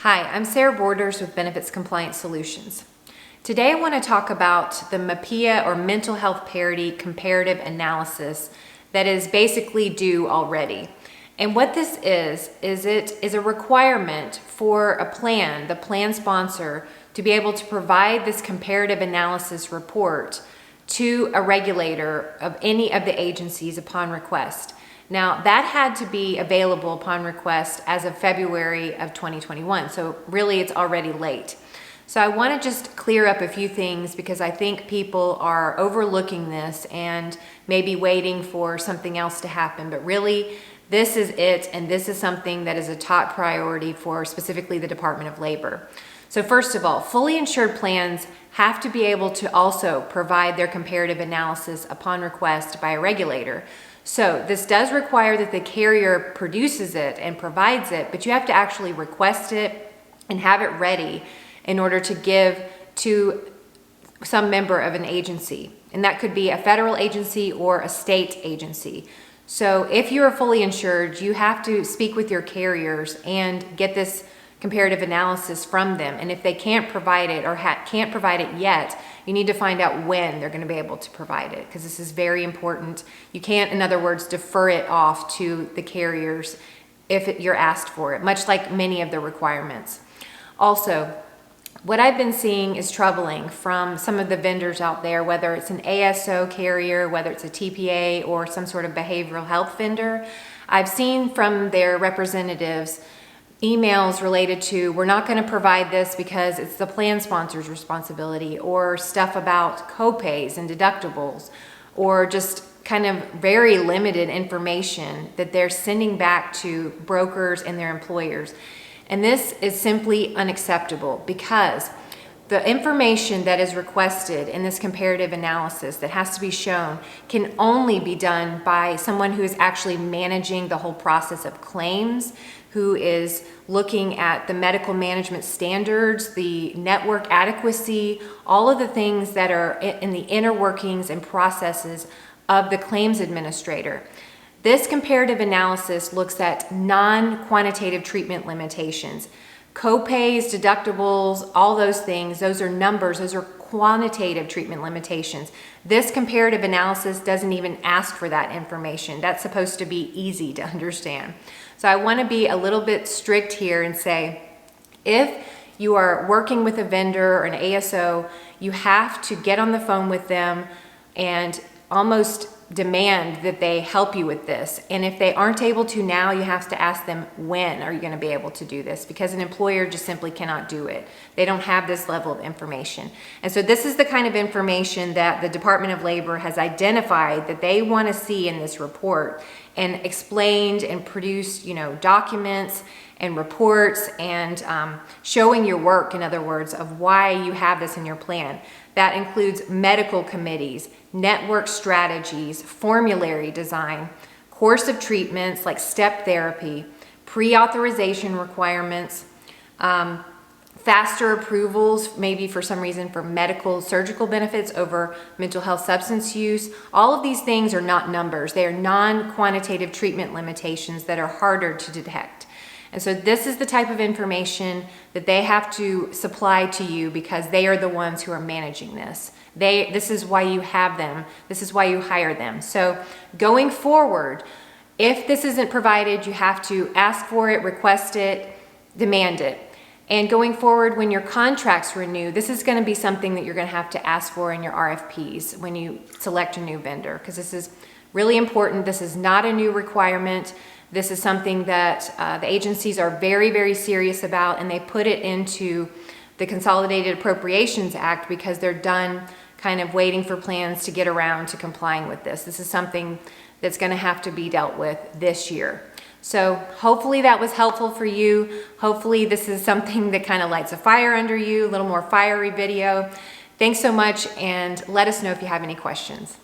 Hi, I'm Sarah Borders with Benefits Compliance Solutions. Today I want to talk about the MHPHEA or mental health parity comparative analysis that is basically due already. And what this is it is a requirement for a plan, the plan sponsor, to be able to provide this comparative analysis report to a regulator of any of the agencies upon request. Now, that had to be available upon request as of February of 2021, so really it's already late. So I want to just clear up a few things because I think people are overlooking this and maybe waiting for something else to happen, but really this is it, and this is something that is a top priority for specifically the Department of Labor. So first of all, fully insured plans have to be able to also provide their comparative analysis upon request by a regulator. So this does require that the carrier produces it and provides it, but you have to actually request it and have it ready in order to give to some member of an agency. And that could be a federal agency or a state agency. So if you are fully insured, you have to speak with your carriers and get this comparative analysis from them. And if they can't provide it or can't provide it yet, you need to find out when they're going to be able to provide it, because this is very important. You can't, in other words, defer it off to the carriers if you're asked for it, much like many of the requirements. Also, what I've been seeing is troubling from some of the vendors out there, whether it's an ASO carrier, whether it's a TPA or some sort of behavioral health vendor. I've seen from their representatives emails related to, we're not going to provide this because it's the plan sponsor's responsibility, or stuff about copays and deductibles, or just kind of very limited information that they're sending back to brokers and their employers. And this is simply unacceptable, because the information that is requested in this comparative analysis that has to be shown can only be done by someone who is actually managing the whole process of claims, who is looking at the medical management standards, the network adequacy, all of the things that are in the inner workings and processes of the claims administrator. This comparative analysis looks at non-quantitative treatment limitations. Copays, deductibles, all those things, those are numbers, those are quantitative treatment limitations. This comparative analysis doesn't even ask for that information. That's supposed to be easy to understand. So I want to be a little bit strict here and say, if you are working with a vendor or an ASO, you have to get on the phone with them and almost demand that they help you with this. And if they aren't able to now, you have to ask them, when are you going to be able to do this? Because an employer just simply cannot do it. They don't have this level of information. And so this is the kind of information that the Department of Labor has identified that they want to see in this report, and explained and produced, documents and reports and showing your work, in other words, of why you have this in your plan. That includes medical committees, network strategies, formulary design, course of treatments like step therapy, pre-authorization requirements, faster approvals, maybe for some reason for medical surgical benefits over mental health substance use. All of these things are not numbers. They are non-quantitative treatment limitations that are harder to detect. And so this is the type of information that they have to supply to you, because they are the ones who are managing this. This is why you have them. This is why you hire them. So going forward, if this isn't provided, you have to ask for it, request it, demand it. And going forward, when your contracts renew, this is going to be something that you're going to have to ask for in your RFPs when you select a new vendor, because this is really important. This is not a new requirement. This is something that the agencies are very, very serious about, and they put it into the Consolidated Appropriations Act because they're done kind of waiting for plans to get around to complying with this. This is something that's going to have to be dealt with this year. So hopefully that was helpful for you. Hopefully this is something that kind of lights a fire under you, a little more fiery video. Thanks so much, and let us know if you have any questions.